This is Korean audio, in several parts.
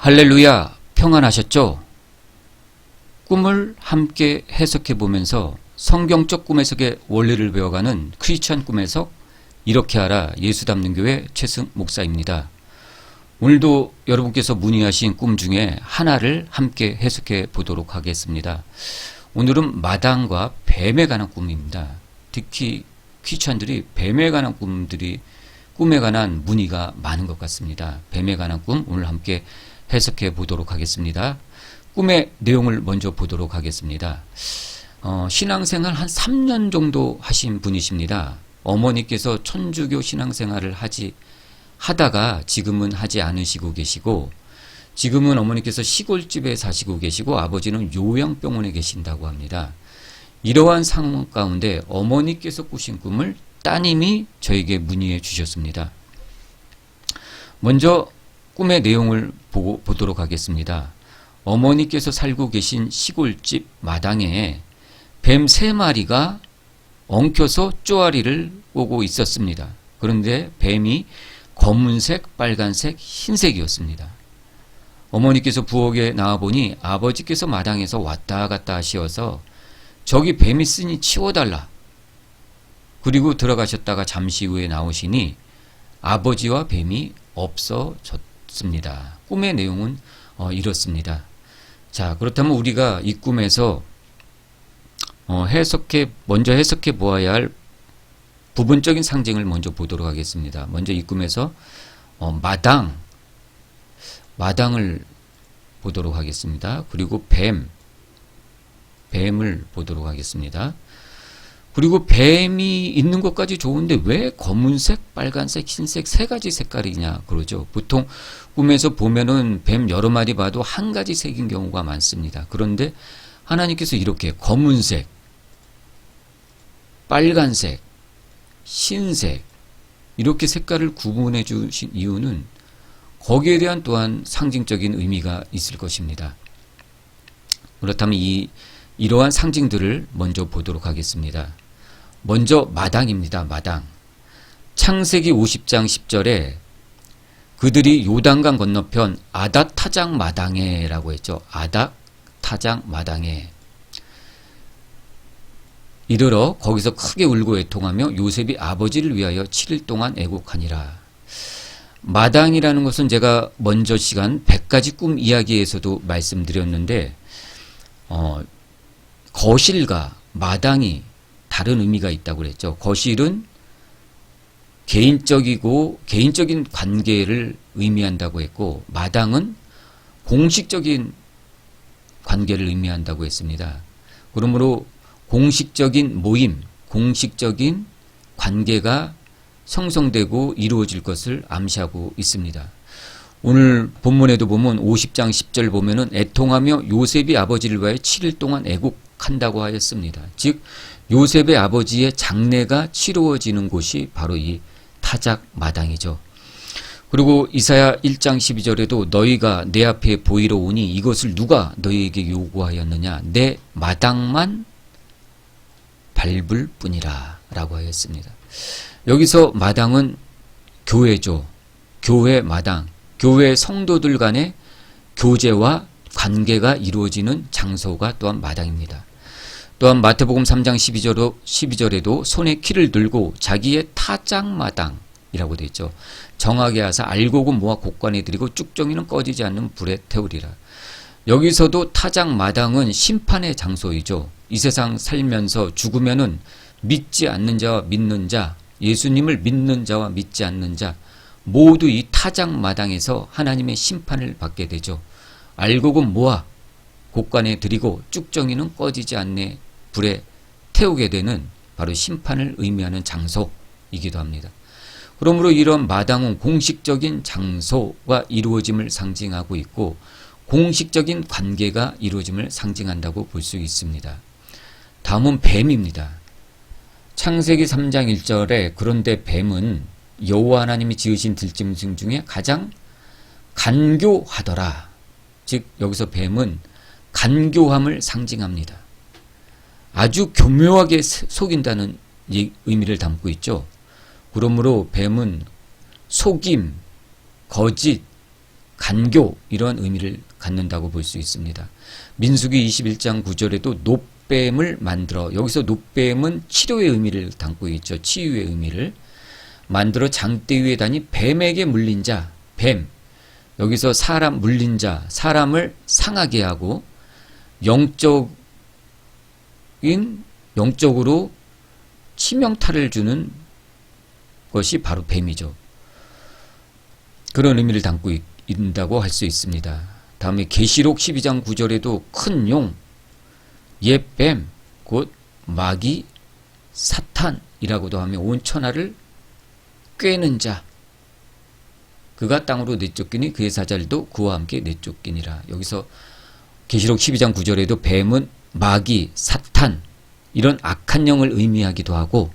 할렐루야, 평안하셨죠? 꿈을 함께 해석해 보면서 성경적 꿈 해석의 원리를 배워가는 크리스천 꿈 해석 이렇게 하라 예수 닮는 교회 최승 목사입니다. 오늘도 여러분께서 문의하신 꿈 중에 하나를 함께 해석해 보도록 하겠습니다. 오늘은 마당과 뱀에 관한 꿈입니다. 특히 크리스천들이 뱀에 관한 꿈에 관한 문의가 많은 것 같습니다. 뱀에 관한 꿈 오늘 함께 해석해 보도록 하겠습니다. 꿈의 내용을 먼저 보도록 하겠습니다. 신앙생활 한 3년 정도 하신 분이십니다. 어머니께서 천주교 신앙생활을 하다가 지금은 하지 않으시고 계시고, 지금은 어머니께서 시골집에 사시고 계시고 아버지는 요양병원에 계신다고 합니다. 이러한 상황 가운데 어머니께서 꾸신 꿈을 따님이 저에게 문의해 주셨습니다. 먼저 꿈의 내용을 보도록 하겠습니다. 어머니께서 살고 계신 시골집 마당에 뱀 3마리가 엉켜서 쪼아리를 오고 있었습니다. 그런데 뱀이 검은색, 빨간색, 흰색이었습니다. 어머니께서 부엌에 나와보니 아버지께서 마당에서 왔다 갔다 하시어서 저기 뱀이 있으니 치워달라. 그리고 들어가셨다가 잠시 후에 나오시니 아버지와 뱀이 없어졌습니다. 꿈의 내용은 이렇습니다. 자, 그렇다면 우리가 이 꿈에서 먼저 해석해 보아야 할 부분적인 상징을 먼저 보도록 하겠습니다. 먼저 이 꿈에서 마당을 보도록 하겠습니다. 그리고 뱀을 보도록 하겠습니다. 그리고 뱀이 있는 것까지 좋은데 왜 검은색, 빨간색, 흰색 3가지 색깔이냐 그러죠. 보통 꿈에서 보면은 뱀 여러 마리 봐도 한 가지 색인 경우가 많습니다. 그런데 하나님께서 이렇게 검은색, 빨간색, 흰색 이렇게 색깔을 구분해 주신 이유는 거기에 대한 또한 상징적인 의미가 있을 것입니다. 그렇다면 이러한 상징들을 먼저 보도록 하겠습니다. 먼저 마당입니다. 마당. 창세기 50장 10절에 그들이 요단강 건너편 아닷 타작 마당에 라고 했죠. 아닷 타작 마당에 이르러 거기서 크게 울고 애통하며 요셉이 아버지를 위하여 7일 동안 애곡하니라. 마당이라는 것은 제가 먼저 시간 100가지 꿈 이야기에서도 말씀드렸는데 거실과 마당이 다른 의미가 있다고 그랬죠. 거실은 개인적인 관계를 의미한다고 했고, 마당은 공식적인 관계를 의미한다고 했습니다. 그러므로 공식적인 모임, 공식적인 관계가 형성되고 이루어질 것을 암시하고 있습니다. 오늘 본문에도 보면 50장 10절 보면은 애통하며 요셉이 아버지를 위하여 7일 동안 애곡한다고 하였습니다. 즉 요셉의 아버지의 장례가 치루어지는 곳이 바로 이 타작 마당이죠. 그리고 이사야 1장 12절에도 너희가 내 앞에 보이러 오니 이것을 누가 너희에게 요구하였느냐 내 마당만 밟을 뿐이라 라고 하였습니다. 여기서 마당은 교회죠. 교회 마당, 교회 성도들 간의 교제와 관계가 이루어지는 장소가 또한 마당입니다. 또한 마태복음 3장 12절에도 손에 키를 들고 자기의 타작마당이라고 되어 있죠. 정하게 하사 알곡은 모아 곡간에 들이고 쭉정이는 꺼지지 않는 불에 태우리라. 여기서도 타작마당은 심판의 장소이죠. 이 세상 살면서 죽으면은 믿지 않는 자와 믿는 자, 예수님을 믿는 자와 믿지 않는 자 모두 이 타작마당에서 하나님의 심판을 받게 되죠. 알곡은 모아 곡간에 들이고 쭉정이는 꺼지지 않네 불에 태우게 되는 바로 심판을 의미하는 장소이기도 합니다. 그러므로 이런 마당은 공식적인 장소가 이루어짐을 상징하고 있고 공식적인 관계가 이루어짐을 상징한다고 볼 수 있습니다. 다음은 뱀입니다. 창세기 3장 1절에 그런데 뱀은 여호와 하나님이 지으신 들짐승 중에 가장 간교하더라. 즉 여기서 뱀은 간교함을 상징합니다. 아주 교묘하게 속인다는 의미를 담고 있죠. 그러므로 뱀은 속임, 거짓, 간교 이런 의미를 갖는다고 볼 수 있습니다. 민수기 21장 9절에도 놋뱀을 만들어, 여기서 놋뱀은 치료의 의미를 담고 있죠. 치유의 의미를 만들어 장대 위에 다니 뱀에게 물린 자, 뱀, 여기서 사람 물린 자, 사람을 상하게 하고 영적으로 치명타를 주는 것이 바로 뱀이죠. 그런 의미를 담고 있다고 할 수 있습니다. 다음에 계시록 12장 9절에도 큰 용, 옛뱀, 곧 마귀, 사탄이라고도 하며 온 천하를 꿰는 자, 그가 땅으로 내쫓기니 그의 사자들도 그와 함께 내쫓기니라. 여기서 계시록 12장 9절에도 뱀은 마귀, 사탄 이런 악한 영을 의미하기도 하고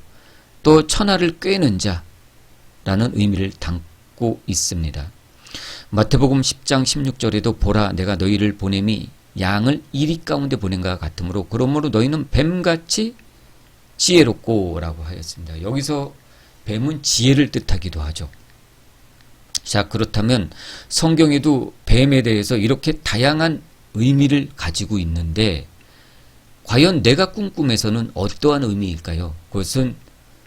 또 천하를 꿰는 자라는 의미를 담고 있습니다. 마태복음 10장 16절에도 보라 내가 너희를 보냄이 양을 이리 가운데 보낸과 같으므로 그러므로 너희는 뱀같이 지혜롭고 라고 하였습니다. 여기서 뱀은 지혜를 뜻하기도 하죠. 자, 그렇다면 성경에도 뱀에 대해서 이렇게 다양한 의미를 가지고 있는데 과연 내가 꾼 꿈에서는 어떠한 의미일까요? 그것은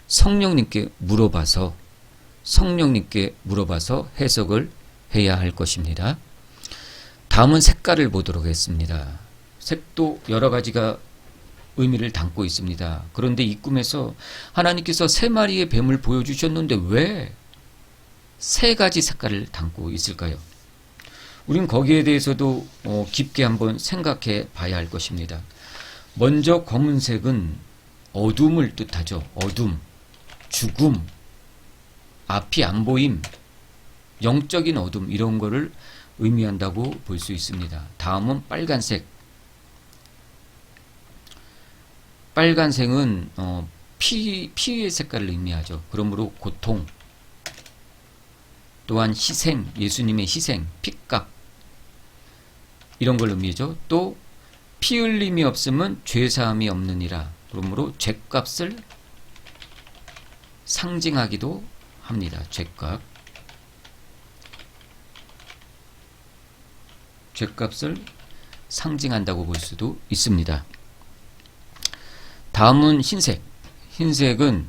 성령님께 물어봐서 해석을 해야 할 것입니다. 다음은 색깔을 보도록 하겠습니다. 색도 여러 가지가 의미를 담고 있습니다. 그런데 이 꿈에서 하나님께서 3마리의 뱀을 보여주셨는데 왜 3가지 색깔을 담고 있을까요? 우린 거기에 대해서도 깊게 한번 생각해 봐야 할 것입니다. 먼저 검은색은 어둠을 뜻하죠. 어둠, 죽음, 앞이 안 보임, 영적인 어둠 이런 거를 의미한다고 볼 수 있습니다. 다음은 빨간색. 빨간색은 피의 색깔을 의미하죠. 그러므로 고통, 또한 희생, 예수님의 희생, 핏값 이런 걸 의미하죠. 또 피 흘림이 없으면 죄사함이 없느니라. 그러므로 죄값을 상징하기도 합니다. 죄값을 상징한다고 볼 수도 있습니다. 다음은 흰색. 흰색은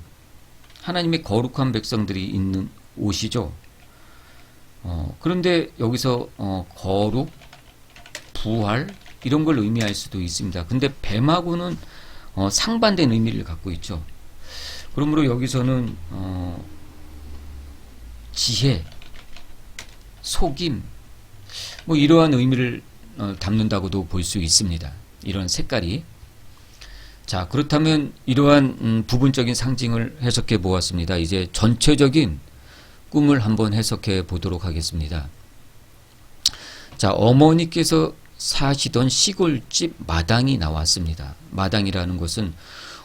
하나님의 거룩한 백성들이 입는 옷이죠. 그런데 여기서 거룩, 부활 이런 걸 의미할 수도 있습니다. 근데 뱀하고는 상반된 의미를 갖고 있죠. 그러므로 여기서는 지혜, 속임 뭐 이러한 의미를 담는다고도 볼 수 있습니다. 이런 색깔이. 자, 그렇다면 이러한 부분적인 상징을 해석해 보았습니다. 이제 전체적인 꿈을 한번 해석해 보도록 하겠습니다. 자, 어머니께서 사시던 시골집 마당이 나왔습니다. 마당이라는 것은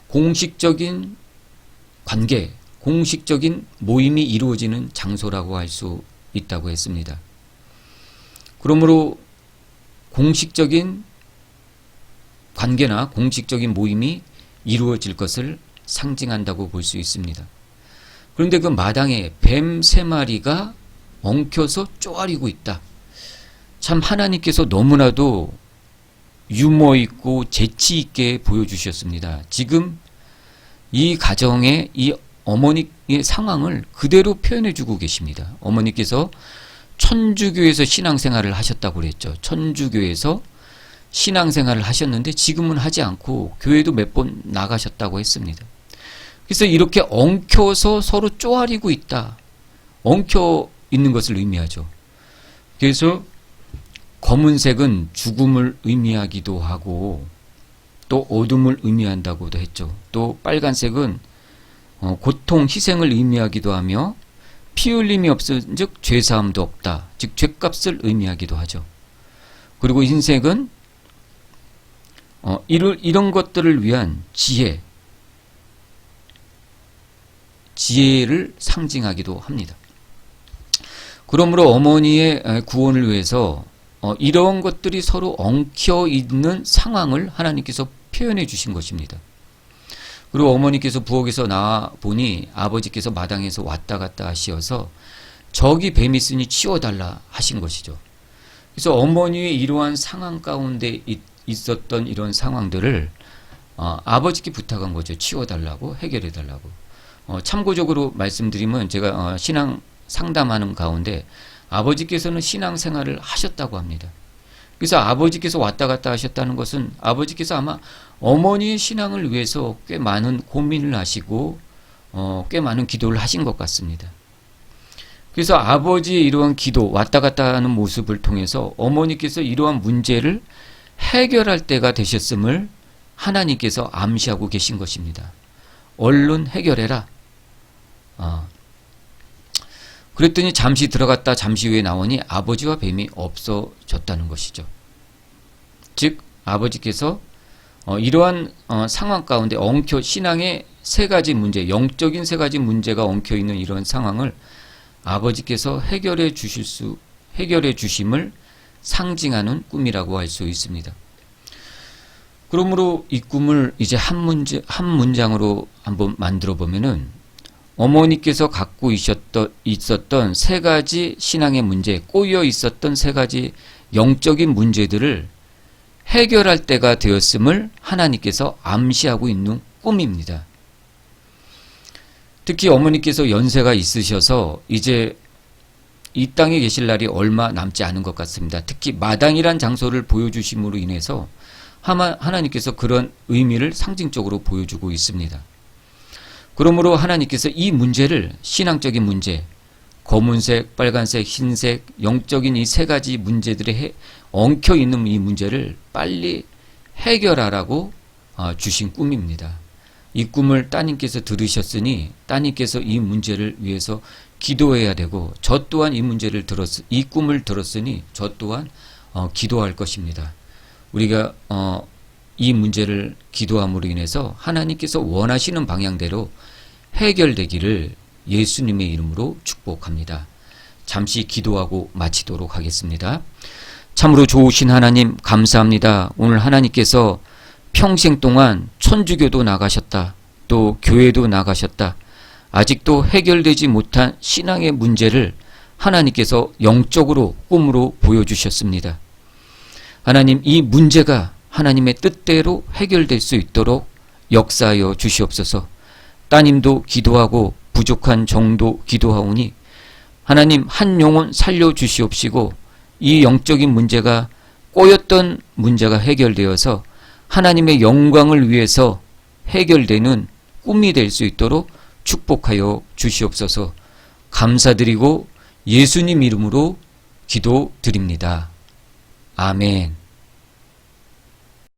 공식적인 관계, 공식적인 모임이 이루어지는 장소라고 할 수 있다고 했습니다. 그러므로 공식적인 관계나 공식적인 모임이 이루어질 것을 상징한다고 볼 수 있습니다. 그런데 그 마당에 뱀 3마리가 엉켜서 쪼아리고 있다. 참 하나님께서 너무나도 유머 있고 재치 있게 보여주셨습니다. 지금 이 가정의 이 어머니의 상황을 그대로 표현해주고 계십니다. 어머니께서 천주교에서 신앙생활을 하셨다고 그랬죠. 천주교에서 신앙생활을 하셨는데 지금은 하지 않고 교회도 몇 번 나가셨다고 했습니다. 그래서 이렇게 엉켜서 서로 쪼아리고 있다. 엉켜 있는 것을 의미하죠. 그래서 검은색은 죽음을 의미하기도 하고 또 어둠을 의미한다고도 했죠. 또 빨간색은 고통, 희생을 의미하기도 하며 피 흘림이 없은 즉 죄사함도 없다. 즉 죄값을 의미하기도 하죠. 그리고 흰색은 이런 것들을 위한 지혜를 상징하기도 합니다. 그러므로 어머니의 구원을 위해서 이런 것들이 서로 엉켜 있는 상황을 하나님께서 표현해 주신 것입니다. 그리고 어머니께서 부엌에서 나와 보니 아버지께서 마당에서 왔다 갔다 하시어서 저기 뱀이 있으니 치워달라 하신 것이죠. 그래서 어머니의 이러한 상황 가운데 있었던 이런 상황들을 아버지께 부탁한 거죠. 치워달라고, 해결해달라고. 참고적으로 말씀드리면 제가 신앙 상담하는 가운데 아버지께서는 신앙생활을 하셨다고 합니다. 그래서 아버지께서 왔다 갔다 하셨다는 것은 아버지께서 아마 어머니의 신앙을 위해서 꽤 많은 고민을 하시고 꽤 많은 기도를 하신 것 같습니다. 그래서 아버지의 이러한 기도, 왔다 갔다 하는 모습을 통해서 어머니께서 이러한 문제를 해결할 때가 되셨음을 하나님께서 암시하고 계신 것입니다. 얼른 해결해라. 그랬더니 잠시 들어갔다 잠시 후에 나오니 아버지와 뱀이 없어졌다는 것이죠. 즉 아버지께서 이러한 상황 가운데 신앙의 세 가지 문제, 영적인 세 가지 문제가 엉켜있는 이런 상황을 아버지께서 해결해 주심을 상징하는 꿈이라고 할 수 있습니다. 그러므로 이 꿈을 이제 한 문장으로 한번 만들어 보면은 어머니께서 갖고 있었던 세 가지 신앙의 문제, 꼬여 있었던 세 가지 영적인 문제들을 해결할 때가 되었음을 하나님께서 암시하고 있는 꿈입니다. 특히 어머니께서 연세가 있으셔서 이제 이 땅에 계실 날이 얼마 남지 않은 것 같습니다. 특히 마당이란 장소를 보여주심으로 인해서 하나님께서 그런 의미를 상징적으로 보여주고 있습니다. 그러므로 하나님께서 이 문제를 신앙적인 문제, 검은색, 빨간색, 흰색, 영적인 이 세 가지 문제들에 엉켜있는 이 문제를 빨리 해결하라고 주신 꿈입니다. 이 꿈을 따님께서 들으셨으니 따님께서 이 문제를 위해서 기도해야 되고 저 또한 이 꿈을 들었으니 저 또한 기도할 것입니다. 우리가 이 문제를 기도함으로 인해서 하나님께서 원하시는 방향대로 해결되기를 예수님의 이름으로 축복합니다. 잠시 기도하고 마치도록 하겠습니다. 참으로 좋으신 하나님 감사합니다. 오늘 하나님께서 평생 동안 천주교도 나가셨다. 또 교회도 나가셨다. 아직도 해결되지 못한 신앙의 문제를 하나님께서 영적으로 꿈으로 보여주셨습니다. 하나님, 이 문제가 하나님의 뜻대로 해결될 수 있도록 역사하여 주시옵소서. 따님도 기도하고 부족한 정도 기도하오니 하나님 한 영혼 살려주시옵시고 이 영적인 문제가 꼬였던 문제가 해결되어서 하나님의 영광을 위해서 해결되는 꿈이 될 수 있도록 축복하여 주시옵소서. 감사드리고 예수님 이름으로 기도드립니다. 아멘.